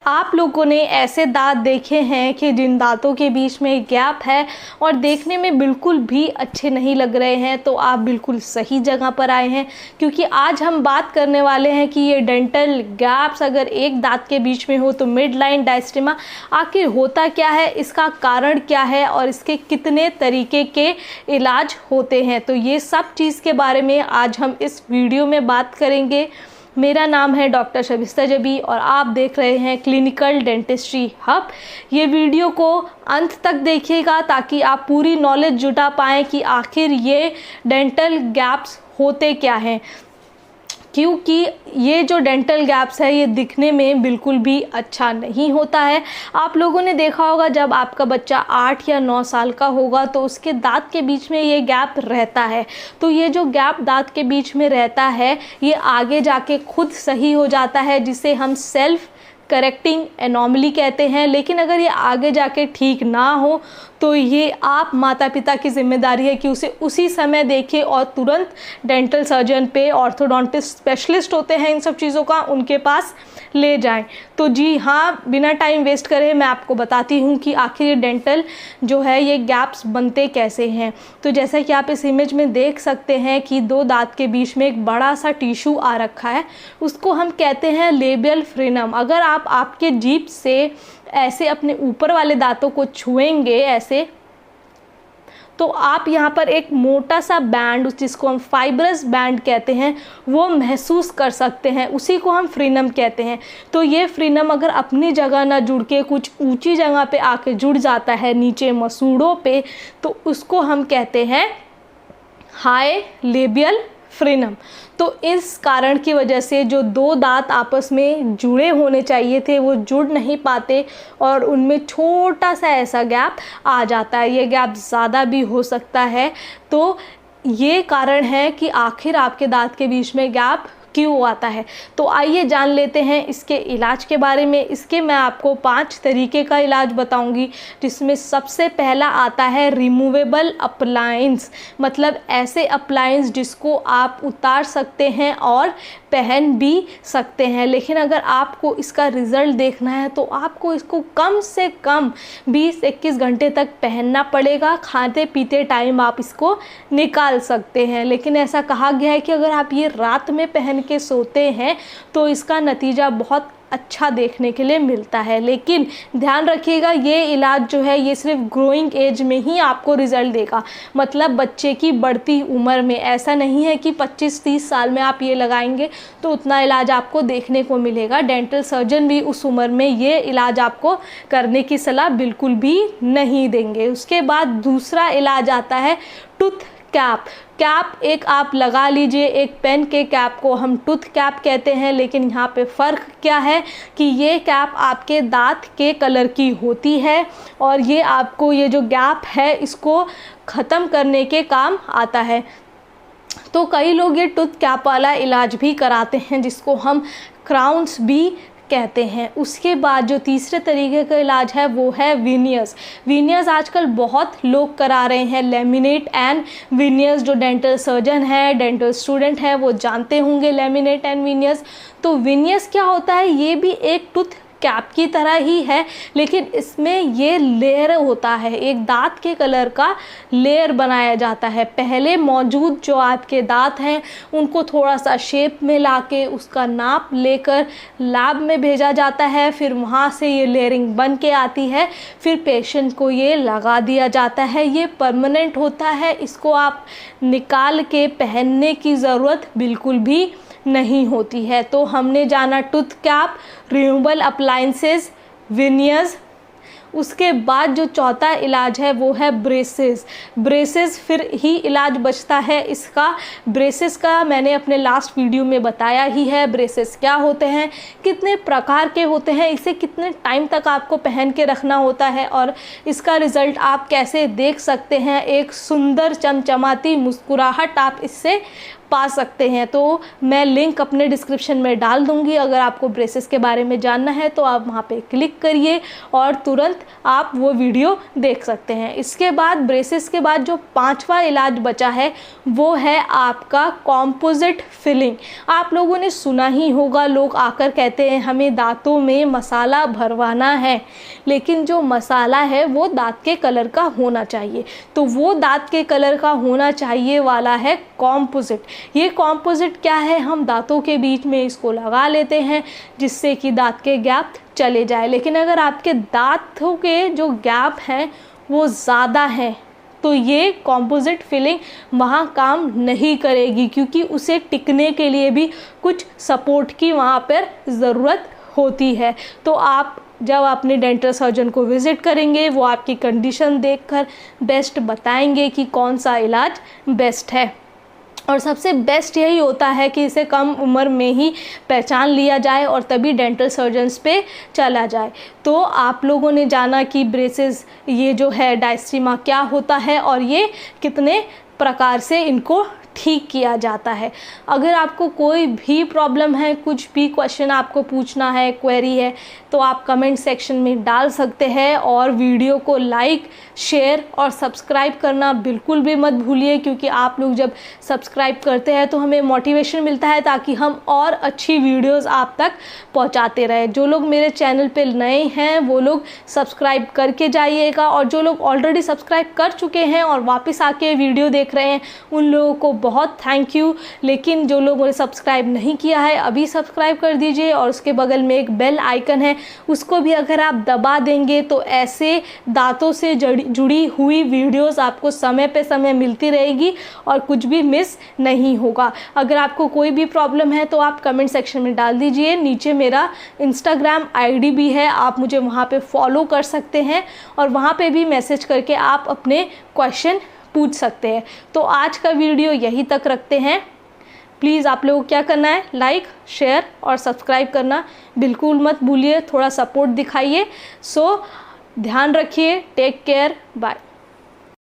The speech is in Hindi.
आप लोगों ने ऐसे दांत देखे हैं कि जिन दांतों के बीच में गैप है और देखने में बिल्कुल भी अच्छे नहीं लग रहे हैं? तो आप बिल्कुल सही जगह पर आए हैं, क्योंकि आज हम बात करने वाले हैं कि ये डेंटल गैप्स अगर एक दांत के बीच में हो तो मिड लाइन डायस्टेमा आखिर होता क्या है, इसका कारण क्या है और इसके कितने तरीके के इलाज होते हैं। तो ये सब चीज़ के बारे में आज हम इस वीडियो में बात करेंगे। मेरा नाम है डॉक्टर शबिस्ता जबी और आप देख रहे हैं क्लिनिकल डेंटिस्ट्री हब। ये वीडियो को अंत तक देखिएगा ताकि आप पूरी नॉलेज जुटा पाएँ कि आखिर ये डेंटल गैप्स होते क्या हैं, क्योंकि ये जो डेंटल गैप्स है ये दिखने में बिल्कुल भी अच्छा नहीं होता है। आप लोगों ने देखा होगा जब आपका बच्चा 8 या 9 साल का होगा तो उसके दांत के बीच में ये गैप रहता है। तो ये जो गैप दांत के बीच में रहता है ये आगे जाके खुद सही हो जाता है, जिसे हम सेल्फ करेक्टिंग एनॉमली कहते हैं। लेकिन अगर ये आगे जाके ठीक ना हो तो ये आप माता पिता की जिम्मेदारी है कि उसे उसी समय देखें और तुरंत डेंटल सर्जन पे, ऑर्थोडोंटिस्ट स्पेशलिस्ट होते हैं इन सब चीज़ों का, उनके पास ले जाएं। तो जी हाँ, बिना टाइम वेस्ट करे मैं आपको बताती हूँ कि आखिर ये डेंटल जो है ये गैप्स बनते कैसे हैं। तो जैसा कि आप इस इमेज में देख सकते हैं कि दो दांत के बीच में एक बड़ा सा टिश्यू आ रखा है, उसको हम कहते हैं लेबियल फ्रेनम। अगर आप आपके जीभ से ऐसे अपने ऊपर वाले दांतों को छुएंगे ऐसे, तो आप यहाँ पर एक मोटा सा बैंड, जिसको हम फाइब्रस बैंड कहते हैं, वो महसूस कर सकते हैं। उसी को हम फ्रीनम कहते हैं। तो ये फ्रीनम अगर अपनी जगह ना जुड़ के कुछ ऊंची जगह पे आके जुड़ जाता है नीचे मसूड़ों पे, तो उसको हम कहते हैं हाई लेबियल फ्रेनम। तो इस कारण की वजह से जो दो दांत आपस में जुड़े होने चाहिए थे वो जुड़ नहीं पाते और उनमें छोटा सा ऐसा गैप आ जाता है। ये गैप ज़्यादा भी हो सकता है। तो ये कारण है कि आखिर आपके दांत के बीच में गैप क्यों आता है। तो आइए जान लेते हैं इसके इलाज के बारे में। इसके मैं आपको 5 तरीके का इलाज बताऊंगी, जिसमें सबसे पहला आता है रिमूवेबल अप्लायंस, मतलब ऐसे अप्लायंस जिसको आप उतार सकते हैं और पहन भी सकते हैं। लेकिन अगर आपको इसका रिज़ल्ट देखना है तो आपको इसको कम से कम 20-21 घंटे तक पहनना पड़ेगा। खाते पीते टाइम आप इसको निकाल सकते हैं, लेकिन ऐसा कहा गया है कि अगर आप ये रात में पहन के सोते हैं तो इसका नतीजा बहुत अच्छा देखने के लिए मिलता है। लेकिन ध्यान रखिएगा, ये इलाज जो है ये सिर्फ ग्रोइंग एज में ही आपको रिजल्ट देगा, मतलब बच्चे की बढ़ती उम्र में। ऐसा नहीं है कि 25-30 साल में आप ये लगाएंगे तो उतना इलाज आपको देखने को मिलेगा। डेंटल सर्जन भी उस उम्र में ये इलाज आपको करने की सलाह बिल्कुल भी नहीं देंगे। उसके बाद दूसरा इलाज आता है टूथ कैप। कैप एक आप लगा लीजिए, एक पेन के कैप को हम टूथ कैप कहते हैं। लेकिन यहाँ पे फ़र्क क्या है कि ये कैप आपके दांत के कलर की होती है और ये आपको ये जो गैप है इसको ख़त्म करने के काम आता है। तो कई लोग ये टूथ कैप वाला इलाज भी कराते हैं, जिसको हम क्राउन्स भी कहते हैं। उसके बाद जो तीसरे तरीके का इलाज है वो है विनियर्स। विनियर्स आजकल बहुत लोग करा रहे हैं, लेमिनेट एंड विनियर्स। जो डेंटल सर्जन है, डेंटल स्टूडेंट है, वो जानते होंगे लेमिनेट एंड विनियर्स। तो विनियर्स क्या होता है, ये भी एक टूथ कैप की तरह ही है, लेकिन इसमें ये लेयर होता है, एक दांत के कलर का लेयर बनाया जाता है। पहले मौजूद जो आपके दांत हैं उनको थोड़ा सा शेप में लाके उसका नाप लेकर लैब में भेजा जाता है, फिर वहाँ से ये लेयरिंग बन के आती है, फिर पेशेंट को ये लगा दिया जाता है। ये परमानेंट होता है, इसको आप निकाल के पहनने की ज़रूरत बिल्कुल भी नहीं होती है। तो हमने जाना tooth cap, removable appliances, veneers. उसके बाद जो चौथा इलाज है वो है ब्रेसेस। ब्रेसेस फिर ही इलाज बचता है इसका। ब्रेसेस का मैंने अपने लास्ट वीडियो में बताया ही है। ब्रेसेस क्या होते हैं, कितने प्रकार के होते हैं, इसे कितने टाइम तक आपको पहन के रखना होता है और इसका रिज़ल्ट आप कैसे देख सकते हैं। एक सुंदर चमचमाती मुस्कुराहट आप इससे पा सकते हैं। तो मैं लिंक अपने डिस्क्रिप्शन में डाल दूंगी, अगर आपको ब्रेसेस के बारे में जानना है तो आप वहाँ पे क्लिक करिए और तुरंत आप वो वीडियो देख सकते हैं। इसके बाद ब्रेसेस के बाद जो 5वां इलाज बचा है वो है आपका कॉम्पोजिट फिलिंग। आप लोगों ने सुना ही होगा, लोग आकर कहते हैं हमें दांतों में मसाला भरवाना है, लेकिन जो मसाला है वो दांत के कलर का होना चाहिए। तो वो दांत के कलर का होना चाहिए वाला है कॉम्पोजिट। ये कॉम्पोजिट क्या है, हम दांतों के बीच में इसको लगा लेते हैं जिससे कि दांत के गैप चले जाए। लेकिन अगर आपके दांतों के जो गैप हैं वो ज़्यादा हैं तो ये कॉम्पोजिट फिलिंग वहाँ काम नहीं करेगी, क्योंकि उसे टिकने के लिए भी कुछ सपोर्ट की वहाँ पर ज़रूरत होती है। तो आप जब अपने डेंटल सर्जन को विज़िट करेंगे वो आपकी कंडीशन देखकर बेस्ट बताएंगे कि कौन सा इलाज बेस्ट है। और सबसे बेस्ट यही होता है कि इसे कम उम्र में ही पहचान लिया जाए और तभी डेंटल सर्जन्स पे चला जाए। तो आप लोगों ने जाना कि ब्रेसेस ये जो है डायस्ट्रीमा क्या होता है और ये कितने प्रकार से इनको ठीक किया जाता है। अगर आपको कोई भी प्रॉब्लम है, कुछ भी क्वेश्चन आपको पूछना है, क्वेरी है, तो आप कमेंट सेक्शन में डाल सकते हैं। और वीडियो को लाइक, शेयर और सब्सक्राइब करना बिल्कुल भी मत भूलिए, क्योंकि आप लोग जब सब्सक्राइब करते हैं तो हमें मोटिवेशन मिलता है ताकि हम और अच्छी वीडियोस आप तक पहुंचाते रहें। जो लोग मेरे चैनल पे नए हैं वो लोग सब्सक्राइब करके जाइएगा, और जो लोग ऑलरेडी सब्सक्राइब कर चुके हैं और वापस आके वीडियो देख रहे हैं उन लोगों को बहुत थैंक यू। लेकिन जो लोगों ने सब्सक्राइब नहीं किया है अभी सब्सक्राइब कर दीजिए, और उसके बगल में एक बेल आइकन है उसको भी अगर आप दबा देंगे तो ऐसे दांतों से जुड़ी हुई वीडियोस आपको समय पे समय मिलती रहेगी और कुछ भी मिस नहीं होगा। अगर आपको कोई भी प्रॉब्लम है तो आप कमेंट सेक्शन में डाल दीजिए। नीचे मेरा इंस्टाग्राम आईडी भी है, आप मुझे वहाँ पे फॉलो कर सकते हैं और वहाँ पे भी मैसेज करके आप अपने क्वेश्चन पूछ सकते हैं। तो आज का वीडियो यहीं तक रखते हैं। प्लीज़ आप लोगों को क्या करना है, लाइक, शेयर और सब्सक्राइब करना बिल्कुल मत भूलिए, थोड़ा सपोर्ट दिखाइए। सो ध्यान रखिए, टेक केयर, बाय।